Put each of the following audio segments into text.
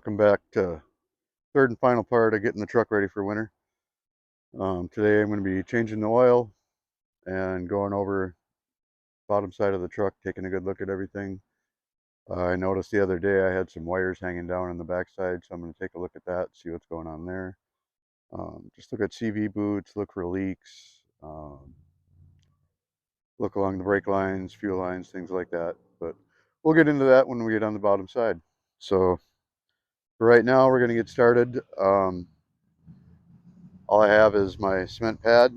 Welcome back to third and final part of getting the truck ready for winter. Today I'm going to be changing the oil and going over the bottom side of the truck, taking a good look at everything. I noticed the other day I had some wires hanging down on the backside, so I'm going to take a look at that, see what's going on there. Just look at CV boots, look for leaks, look along the brake lines, fuel lines, things like that. But we'll get into that when we get on the bottom side. So for right now, we're going to get started. All I have is my cement pad,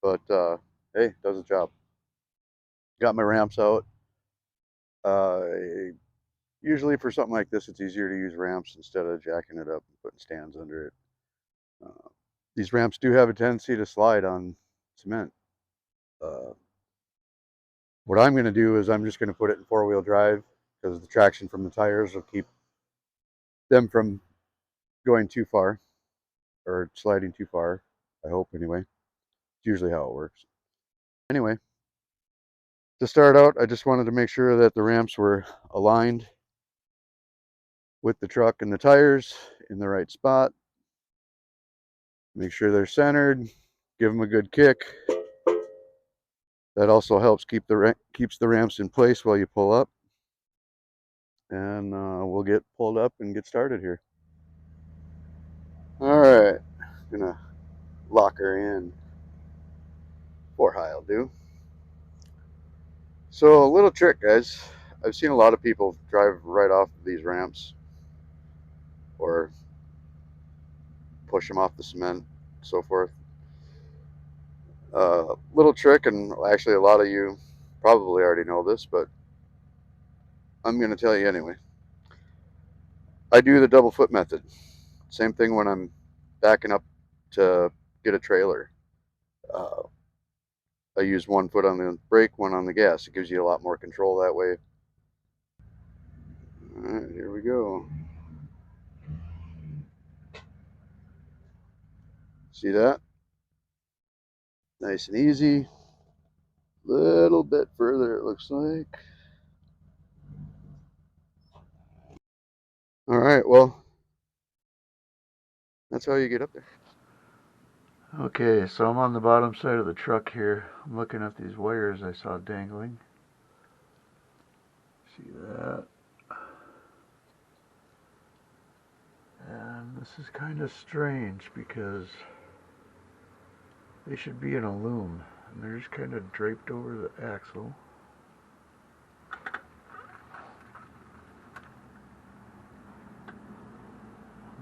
but hey, it does the job. Got my ramps out. Uh, Usually for something like this, it's easier to use ramps instead of jacking it up and putting stands under it. These ramps do have a tendency to slide on cement. What I'm going to do is I'm just going to put it in four-wheel drive because the traction from the tires will keep them from going too far or sliding too far. I hope anyway. It's usually how it works. Anyway, to start out, I just wanted to make sure that the ramps were aligned with the truck and the tires in the right spot. Make sure they're centered. Give them a good kick. That also helps keeps the ramps in place while you pull up. And we'll get pulled up and get started here. All right, gonna lock her in. 4 high will do. So a little trick, guys. I've seen a lot of people drive right off these ramps or push them off the cement, so forth. Little trick, and actually a lot of you probably already know this, but I'm going to tell you anyway. I do the double foot method. Same thing when I'm backing up to get a trailer. I use one foot on the brake, one on the gas. It gives you a lot more control that way. All right, here we go. See that? Nice and easy. Little bit further, it looks like. All right, well, that's how you get up there. Okay, so I'm on the bottom side of the truck here. I'm looking at these wires I saw dangling. See that? And this is kind of strange because they should be in a loom, and they're just kind of draped over the axle.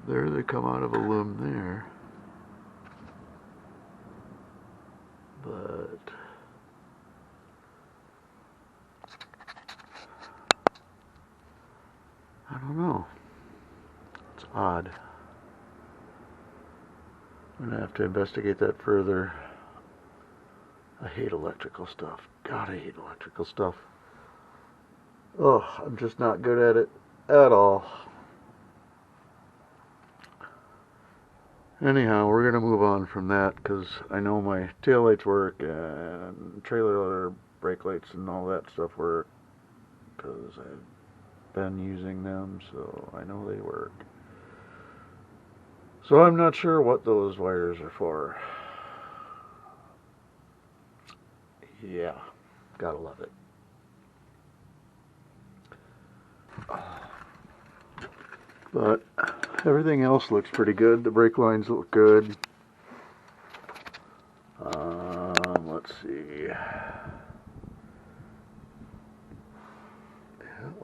There they come out of a loom there. But I don't know. It's odd. I'm gonna have to investigate that further. I hate electrical stuff. God, I hate electrical stuff. Oh, I'm just not good at it at all. Anyhow, we're gonna move on from that because I know my taillights work and trailer brake lights and all that stuff work because I've been using them, so I know they work. So I'm not sure what those wires are for. Yeah, gotta love it. But everything else looks pretty good. The brake lines look good. Let's see. Yeah,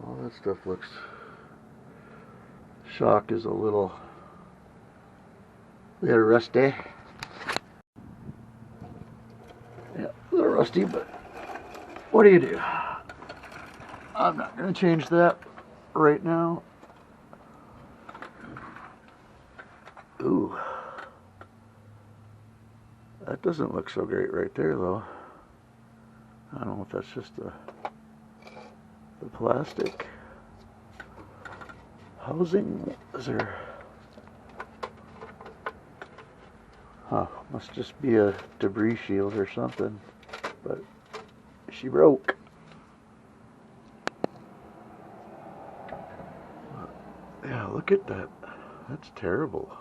all that stuff looks. Shock is a little rusty. Yeah, a little rusty, but what do you do? I'm not going to change that right now. Ooh. That doesn't look so great right there, though. I don't know if that's just the plastic housing. Is there? Huh, must just be a debris shield or something. But she broke. Yeah, look at that. That's terrible.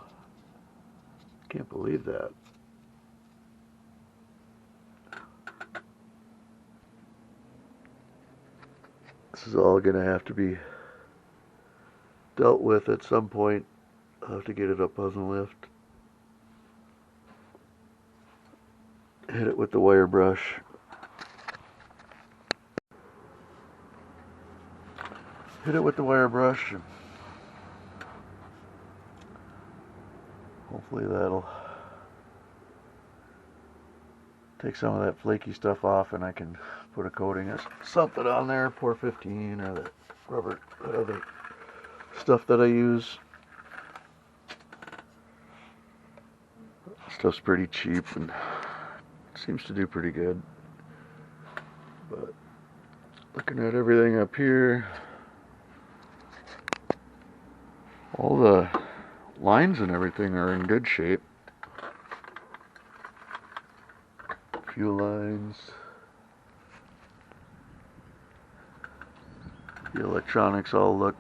Can't believe that. This is all going to have to be dealt with at some point. I'll have to get it up on the lift. Hit it with the wire brush. Hit it with the wire brush. Hopefully that'll take some of that flaky stuff off and I can put a coating of something on there, pour 15 or that rubber, that other stuff that I use. Stuff's pretty cheap and seems to do pretty good. But looking at everything up here, all the lines and everything are in good shape. Fuel lines. The electronics all look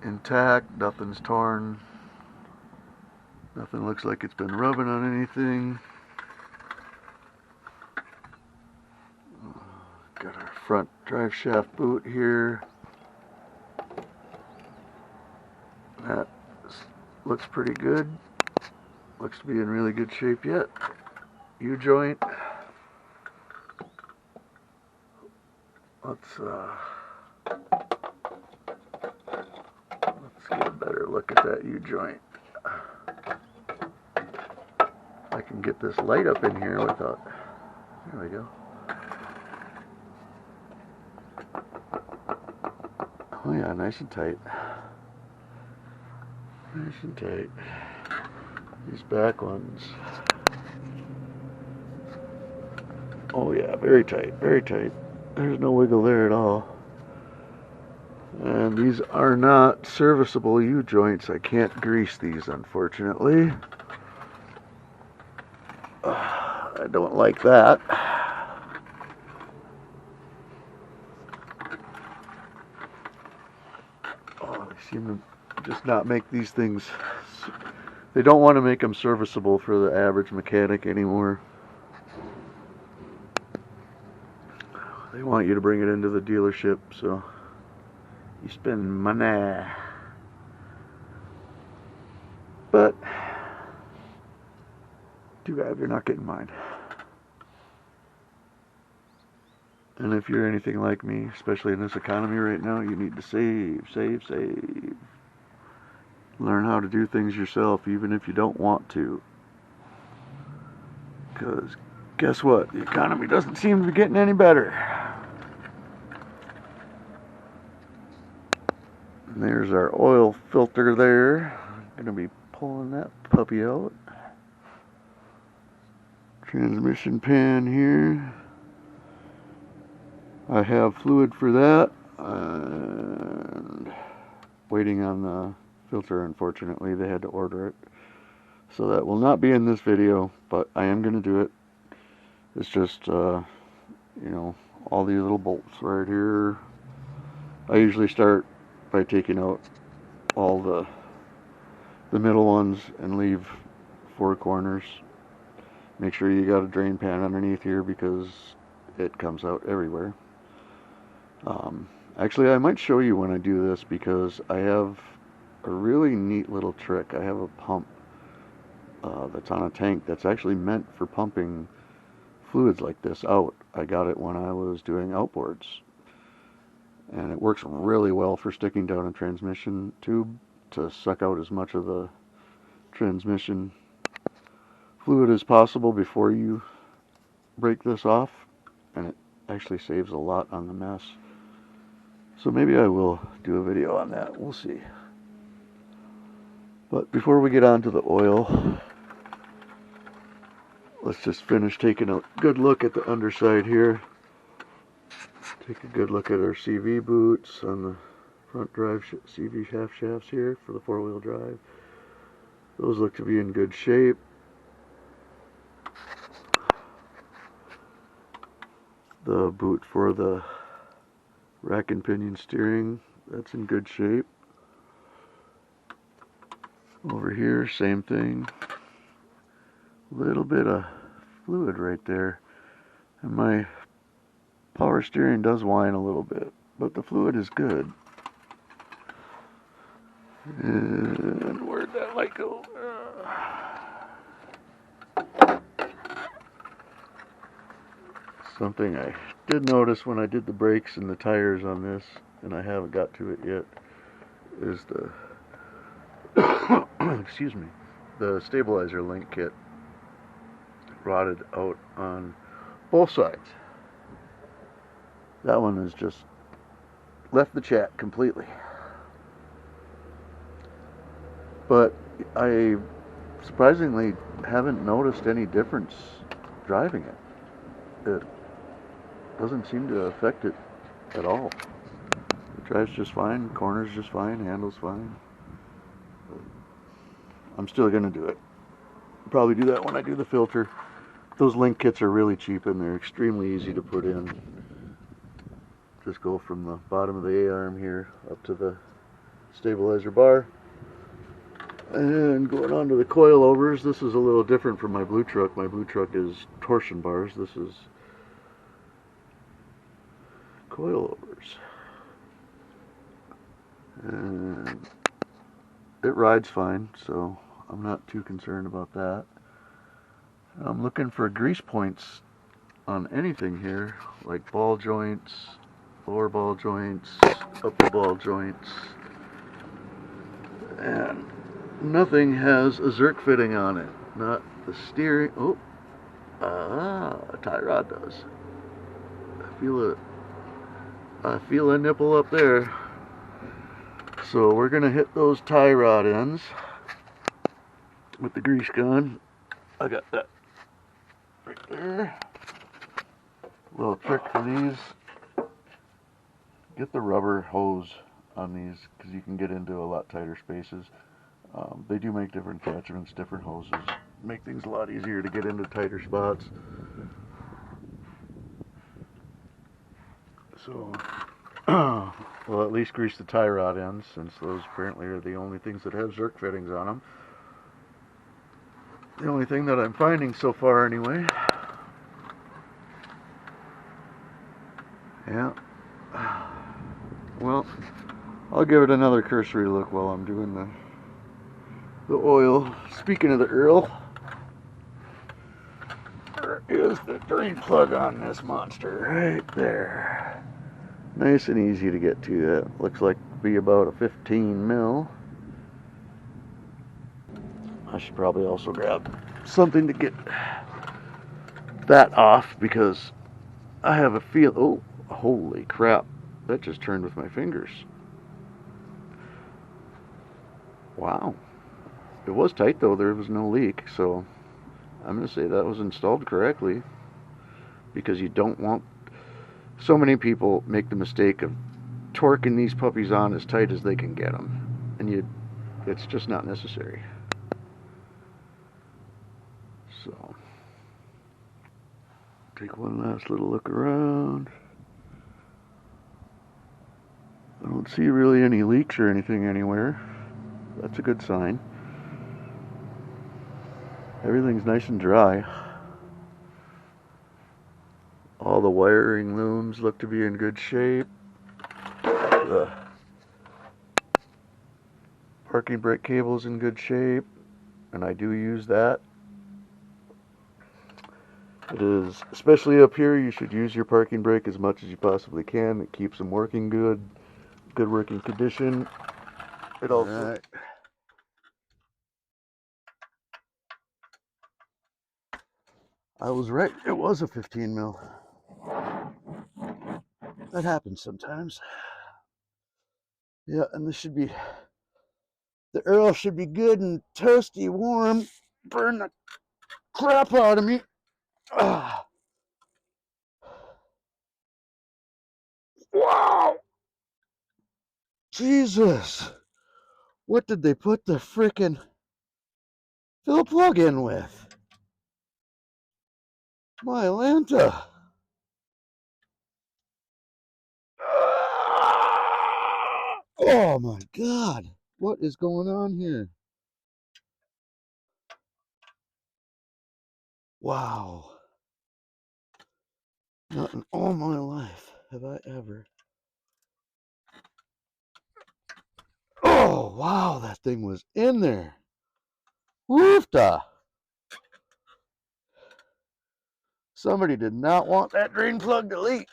intact, nothing's torn. Nothing looks like it's been rubbing on anything. Got our front drive shaft boot here. That looks pretty good. Looks to be in really good shape yet. U-joint. Let's get a better look at that U-joint. I can get this light up in here without, there we go. Oh yeah, nice and tight. Nice and tight. These back ones. Oh yeah, very tight, very tight. There's no wiggle there at all. And these are not serviceable U-joints. I can't grease these, unfortunately. I don't like that. Oh, they seem to just not make these things. They don't want to make them serviceable for the average mechanic anymore. They want you to bring it into the dealership, so you spend money. But too bad you're not getting mine. And if you're anything like me, especially in this economy right now, you need to save, save, save. Learn how to do things yourself, even if you don't want to. Because guess what? The economy doesn't seem to be getting any better. And there's our oil filter there. I'm going to be pulling that puppy out. Transmission pan here. I have fluid for that, and waiting on the filter. Unfortunately, they had to order it, so that will not be in this video, but I am going to do it. It's just you know, all these little bolts right here. I usually start by taking out all the middle ones and leave 4 corners. Make sure you got a drain pan underneath here because it comes out everywhere. Actually, I might show you when I do this because I have a really neat little trick. I have a pump that's on a tank that's actually meant for pumping fluids like this out. I got it when I was doing outboards. And it works really well for sticking down a transmission tube to suck out as much of the transmission fluid as possible before you break this off. And it actually saves a lot on the mess. So maybe I will do a video on that. We'll see. But before we get on to the oil, let's just finish taking a good look at the underside here. Take a good look at our CV boots on the front drive CV shafts here for the 4-wheel drive. Those look to be in good shape. The boot for the rack and pinion steering, that's in good shape. Over here, same thing. A little bit of fluid right there. And my power steering does whine a little bit, but the fluid is good. And where'd that light go? Something I did notice when I did the brakes and the tires on this, and I haven't got to it yet, is the excuse me, the stabilizer link kit rotted out on both sides. That one has just left the chat completely. But I surprisingly haven't noticed any difference driving it. It doesn't seem to affect it at all. It drives just fine, corners just fine, handles fine. I'm still gonna do it. Probably do that when I do the filter. Those link kits are really cheap and they're extremely easy to put in. Just go from the bottom of the A-arm here up to the stabilizer bar. And going on to the coilovers, this is a little different from my blue truck. My blue truck is torsion bars. This is coilovers. And it rides fine, so I'm not too concerned about that. I'm looking for grease points on anything here, like ball joints, lower ball joints, upper ball joints, and nothing has a Zerk fitting on it. Not the steering. Oh, a tie rod does. I feel a nipple up there. So we're gonna hit those tie rod ends with the grease gun. I got that right there. Little trick for these: get the rubber hose on these because you can get into a lot tighter spaces. They do make different attachments, different hoses, make things a lot easier to get into tighter spots. So, we'll at least grease the tie rod ends, since those apparently are the only things that have Zerk fittings on them. The only thing that I'm finding so far, anyway. Yeah. Well, I'll give it another cursory look while I'm doing the oil. Speaking of the Earl, there is the drain plug on this monster right there. Nice and easy to get to. That looks like to be about a 15 mil. I should probably also grab something to get that off, because I have a feel. Oh, holy crap. That just turned with my fingers. Wow. It was tight though, there was no leak, so I'm going to say that was installed correctly, because you don't want. So many people make the mistake of torquing these puppies on as tight as they can get them, and it's just not necessary. So, take one last little look around. I don't see really any leaks or anything anywhere. That's a good sign. Everything's nice and dry. All the wiring looms look to be in good shape. The parking brake cable's in good shape, and I do use that. It is, especially up here, you should use your parking brake as much as you possibly can. It keeps them working good working condition. It also... Right. I was right, it was a 15 mil. That happens sometimes. Yeah, and this should be, the Earl should be good and toasty warm. Burn the crap out of me. Ah. Wow! Jesus! What did they put the frickin' fill plug in with? My Lanta! Oh my God! What is going on here? Wow. Not in all my life have I ever. Oh, wow, that thing was in there. Woofta. Somebody did not want that drain plug to leak.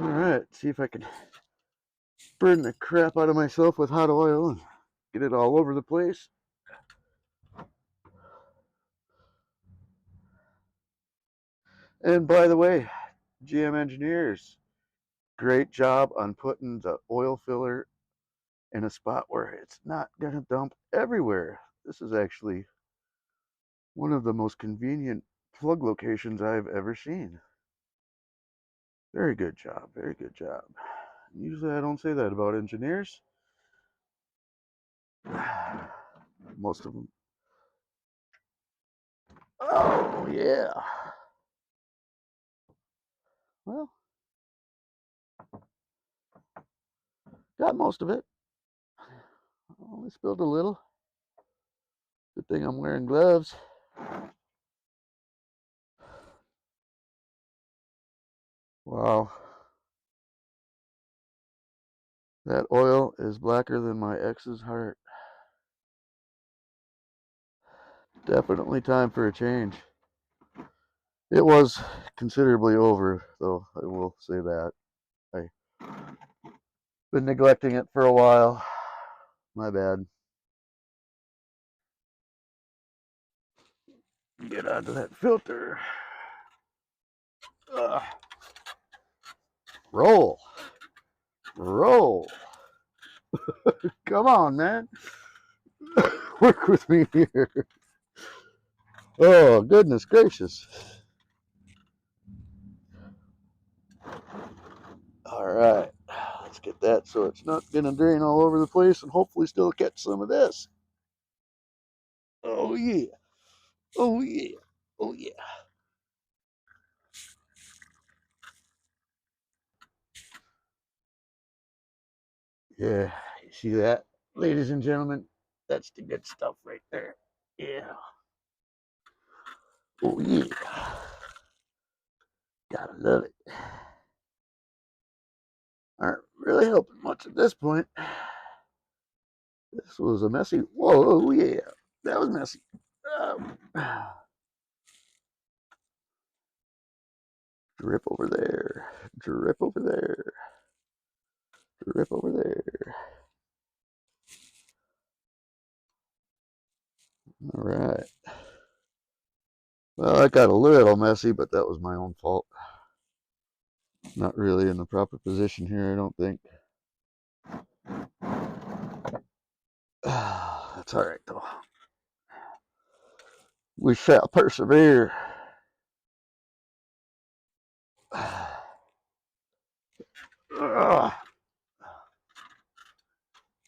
All right, see if I can burn the crap out of myself with hot oil and get it all over the place. And by the way, GM engineers, great job on putting the oil filler in a spot where it's not going to dump everywhere. This is actually one of the most convenient plug locations I've ever seen. Very good job, very good job. Usually I don't say that about engineers. Most of them. Oh, yeah. Well, got most of it. Only spilled a little. Good thing I'm wearing gloves. Wow. That oil is blacker than my ex's heart. Definitely time for a change. It was considerably over, though, I will say that. I've been neglecting it for a while. My bad. Get onto that filter. Ugh. Roll. Roll. Come on, man. Work with me here. Oh, goodness gracious. All right. Let's get that so it's not going to drain all over the place and hopefully still catch some of this. Oh, yeah. Oh, yeah. Oh, yeah. Yeah. You see that? Ladies and gentlemen, that's the good stuff right there. Yeah. Oh, yeah. Gotta love it. Aren't really helping much at this point. This was a messy. Whoa, yeah. That was messy. Um, drip over there. Drip over there. Drip over there. All right. Well, I got a little messy, but that was my own fault. Not really in the proper position here, I don't think. That's all right, though. We shall persevere.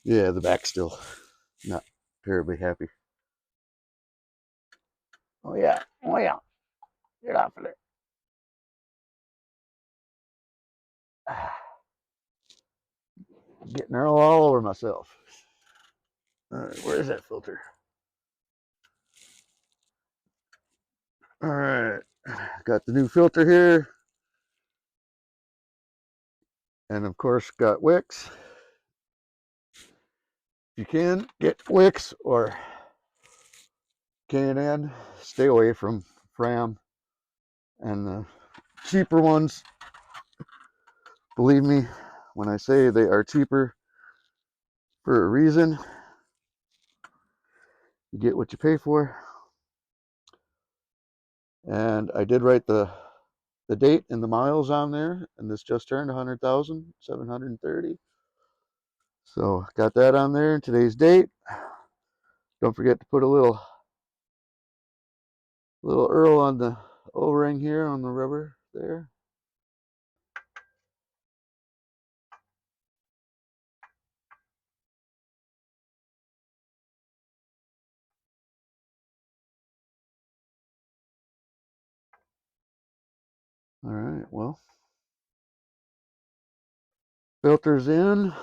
Yeah, the back's still not terribly happy. Oh, yeah. Oh, yeah. Get off of there. Getting all over myself. All right, where is that filter? All right, got the new filter here. And of course, got wicks. If you can, get wicks or K&N. Stay away from Fram and the cheaper ones. Believe me when I say they are cheaper for a reason. You get what you pay for. And I did write the date and the miles on there, and this just turned 100,730. So got that on there, today's date. Don't forget to put a little Earl on the O-ring here on the rubber there. All right, well, filters in.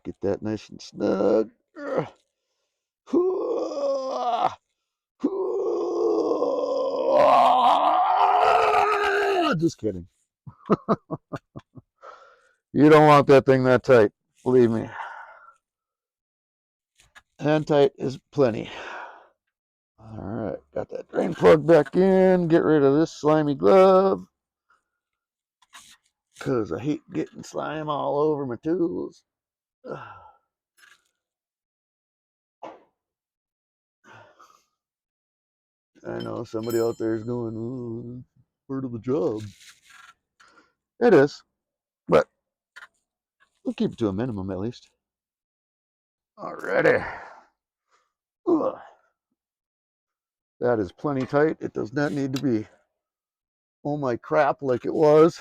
Get that nice and snug. Just kidding. You don't want that thing that tight, believe me. Hand tight is plenty. All right, got that drain plug back in. Get rid of this slimy glove because I hate getting slime all over my tools. I know somebody out there is going, oh, part of the job. It is, but we'll keep it to a minimum at least. Alrighty. That is plenty tight. It does not need to be, oh my crap, like it was.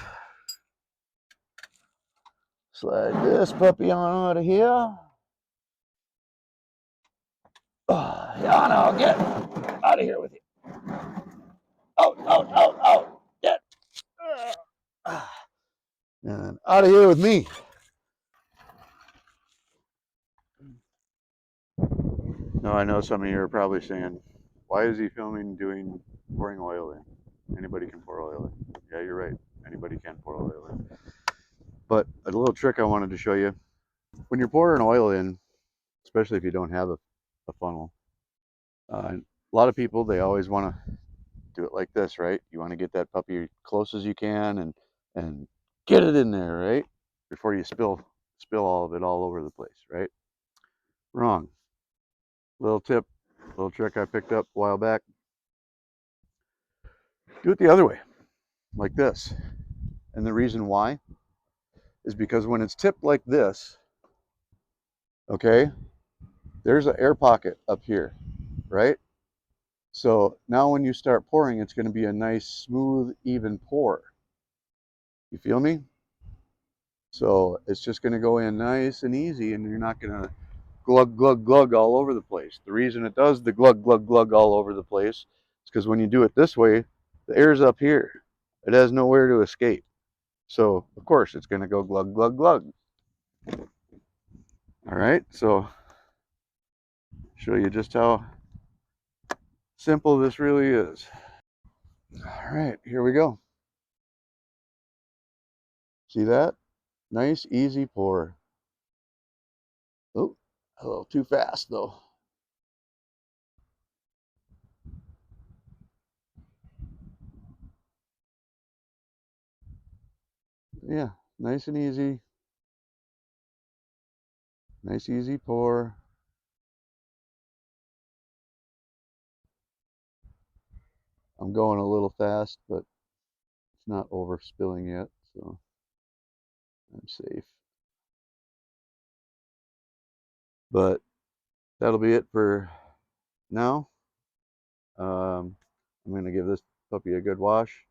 Slide this puppy on out of here. Yeah, no, get out of here with you. Out. Get. And out of here with me. Now I know some of you are probably saying, why is he filming doing pouring oil in? Anybody can pour oil in. Yeah, you're right. Anybody can pour oil in. But a little trick I wanted to show you. When you're pouring oil in, especially if you don't have a funnel, a lot of people, they always want to do it like this, right? You want to get that puppy as close as you can and get it in there, right? Before you spill all of it all over the place, right? Wrong. Little tip, little trick I picked up a while back. Do it the other way, like this. And the reason why is because when it's tipped like this, okay, there's an air pocket up here, right? So now when you start pouring, it's going to be a nice, smooth, even pour. You feel me? So it's just going to go in nice and easy, and you're not going to glug, glug, glug all over the place. The reason it does the glug, glug, glug all over the place is because when you do it this way, the air's up here. It has nowhere to escape. So, of course, it's going to go glug, glug, glug. All right, so show you just how simple this really is. All right, here we go. See that? Nice, easy pour. Oh, a little too fast though. Yeah, nice and easy. Nice, easy pour. I'm going a little fast, but it's not over spilling yet, so I'm safe. But that'll be it for now. I'm going to give this puppy a good wash.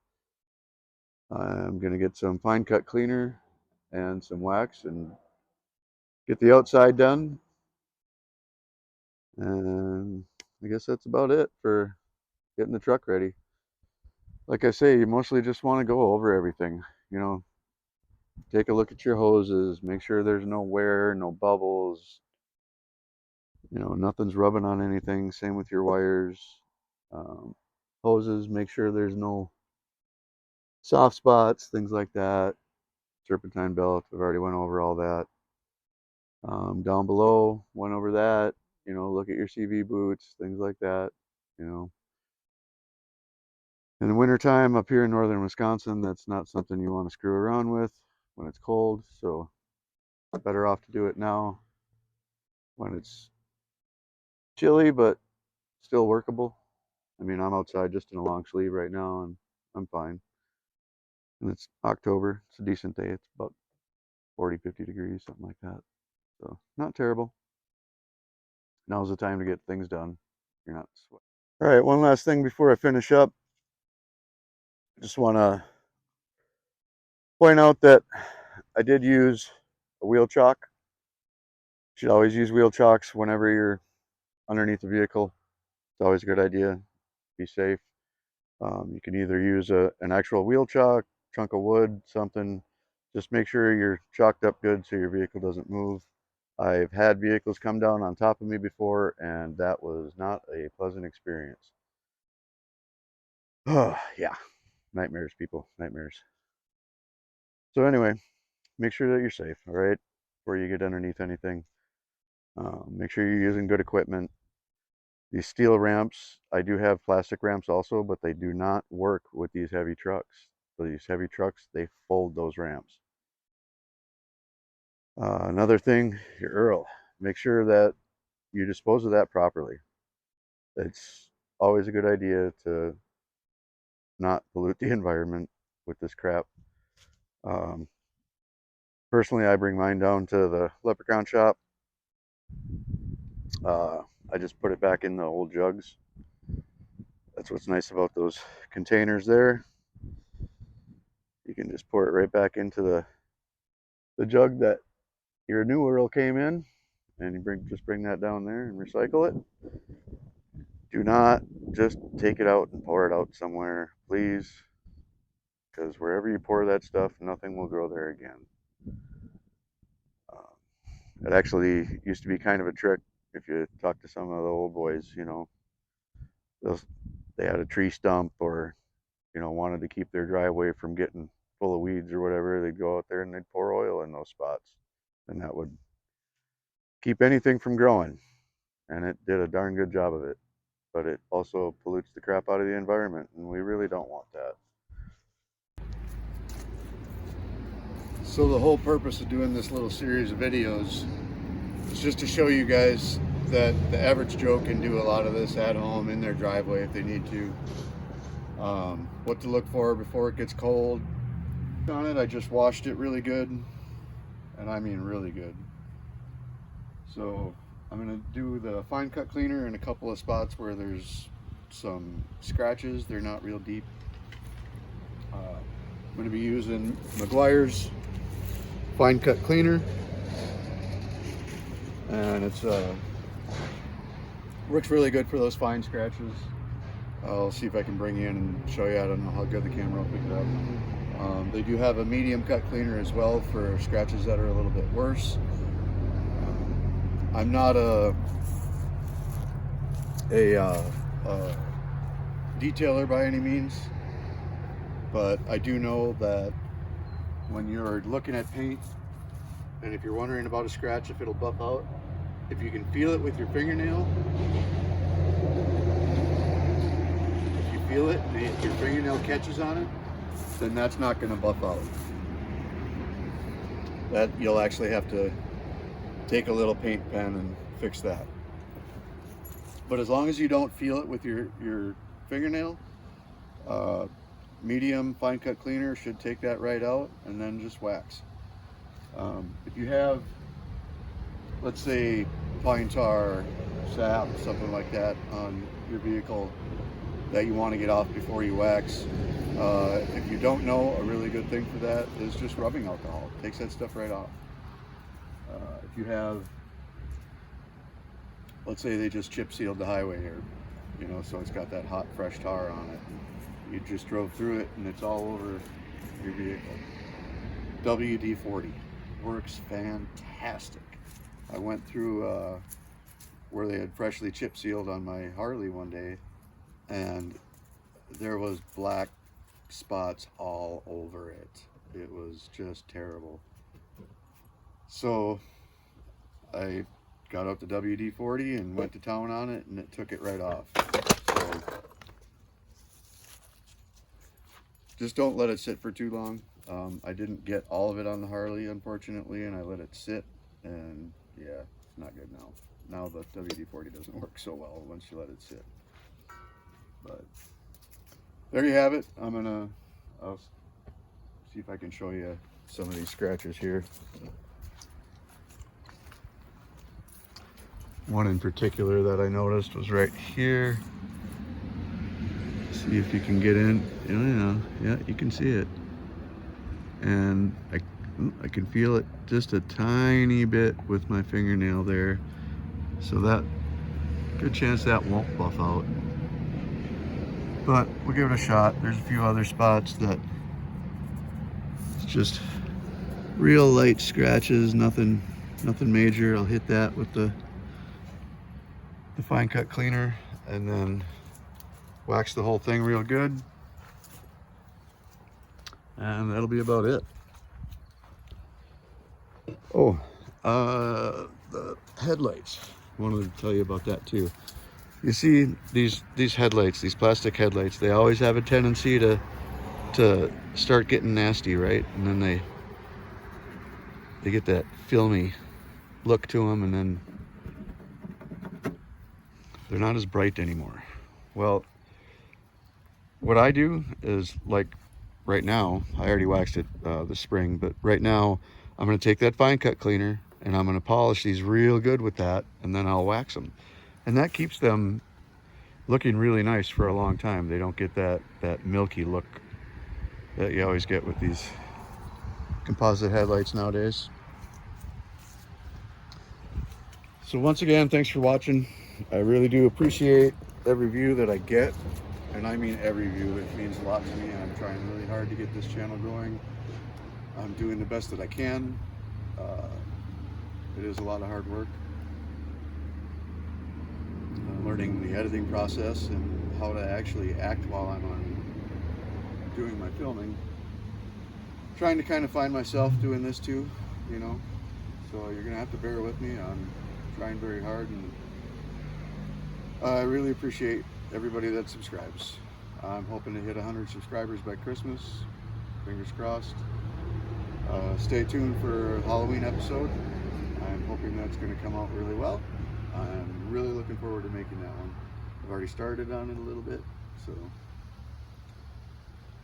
I'm going to get some fine cut cleaner and some wax and get the outside done. And I guess that's about it for getting the truck ready. Like I say, you mostly just want to go over everything. You know, take a look at your hoses, make sure there's no wear, no bubbles, you know, nothing's rubbing on anything. Same with your wires. Hoses, make sure there's no soft spots, things like that. Serpentine belt, I've already went over all that. Down below, went over that. You know, look at your CV boots, things like that. You know, in the wintertime up here in northern Wisconsin, that's not something you want to screw around with when it's cold. So better off to do it now when it's chilly, but still workable. I mean, I'm outside just in a long sleeve right now, and I'm fine. And it's October. It's a decent day. It's about 40, 50 degrees, something like that. So not terrible. Now's the time to get things done. You're not sweating. All right, one last thing before I finish up. Just want to point out that I did use a wheel chock. You should always use wheel chocks whenever you're underneath the vehicle. It's always a good idea. Be safe. You can either use an actual wheel chock, chunk of wood, something. Just make sure you're chocked up good so your vehicle doesn't move. I've had vehicles come down on top of me before, and that was not a pleasant experience. Oh, yeah. Nightmares, people. Nightmares. So anyway, make sure that you're safe, all right? Before you get underneath anything. Make sure you're using good equipment. These steel ramps, I do have plastic ramps also, but they do not work with these heavy trucks. These heavy trucks, they fold those ramps. Another thing, your Earl. Make sure that you dispose of that properly. It's always a good idea to not pollute the environment with this crap. Um, Personally, I bring mine down to the leprechaun shop. I just put it back in the old jugs. That's what's nice about those containers there. You can just pour it right back into the jug that your new Earl came in, and you just bring that down there and recycle it. Do not just take it out and pour it out somewhere, please, because wherever you pour that stuff, nothing will grow there again. It actually used to be kind of a trick. If you talk to some of the old boys, you know, they had a tree stump, or you know, wanted to keep their driveway from getting full of weeds or whatever, they'd go out there and they'd pour oil in those spots, and that would keep anything from growing, and it did a darn good job of it. But it also pollutes the crap out of the environment, and we really don't want that. So the whole purpose of doing this little series of videos is just to show you guys that the average Joe can do a lot of this at home in their driveway if they need to. What to look for before it gets cold. On it, I just washed it really good, and I mean really good. So I'm going to do the fine cut cleaner in a couple of spots where there's some scratches. They're not real deep. I'm going to be using Meguiar's fine cut cleaner, and it's works really good for those fine scratches. I'll see if I can bring you in and show you. I don't know how good the camera will pick it up. They do have a medium cut cleaner as well for scratches that are a little bit worse. I'm not a detailer by any means, but I do know that when you're looking at paint, and if you're wondering about a scratch, if it'll buff out, if you can feel it with your fingernail, if you feel it and your fingernail catches on it, then that's not going to buff out. That you'll actually have to take a little paint pen and fix that. But as long as you don't feel it with your fingernail, medium fine cut cleaner should take that right out, and then just wax. If you have, let's say, pine tar, sap, something like that on your vehicle that you want to get off before you wax, if you don't know, a really good thing for that is just rubbing alcohol. It takes that stuff right off. If you have, let's say they just chip sealed the highway here, you know, so it's got that hot, fresh tar on it. You just drove through it and it's all over your vehicle. WD-40 works fantastic. I went through where they had freshly chip sealed on my Harley one day, and there was black spots all over it. It was just terrible. So I got out the WD-40 and went to town on it, and it took it right off. So just don't let it sit for too long. I didn't get all of it on the Harley, unfortunately, and I let it sit, and yeah, it's not good now. Now the WD-40 doesn't work so well once you let it sit. But there you have it. I'll see if I can show you some of these scratches here. One in particular that I noticed was right here. See if you can get in. Yeah, you can see it. And I can feel it just a tiny bit with my fingernail there. So that, good chance that won't buff out. But we'll give it a shot. There's a few other spots that it's just real light scratches, nothing Nothing major. I'll hit that with the fine cut cleaner and then wax the whole thing real good. And that'll be about it. Oh, the headlights. Wanted to tell you about that too. You see these headlights, these plastic headlights, they always have a tendency to start getting nasty, right? And then they get that filmy look to them, and then they're not as bright anymore. Well, what I do is, like right now, I already waxed it this spring, but right now I'm going to take that fine cut cleaner and I'm going to polish these real good with that, and then I'll wax them, and that keeps them looking really nice for a long time. They don't get that milky look that you always get with these composite headlights nowadays. So once again, thanks for watching. I really do appreciate every view that I get, and I mean every view. It means a lot to me, and I'm trying really hard to get this channel going. I'm doing the best that I can. It is a lot of hard work. Learning the editing process and how to actually act while I'm doing my filming. Trying to kind of find myself doing this too, you know. So you're gonna have to bear with me. I'm trying very hard, and I really appreciate everybody that subscribes. I'm hoping to hit 100 subscribers by Christmas. Fingers crossed. Stay tuned for a Halloween episode. I'm hoping that's going to come out really well. I'm really looking forward to making that one. I've already started on it a little bit, so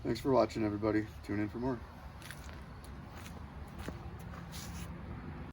thanks for watching, everybody. Tune in for more.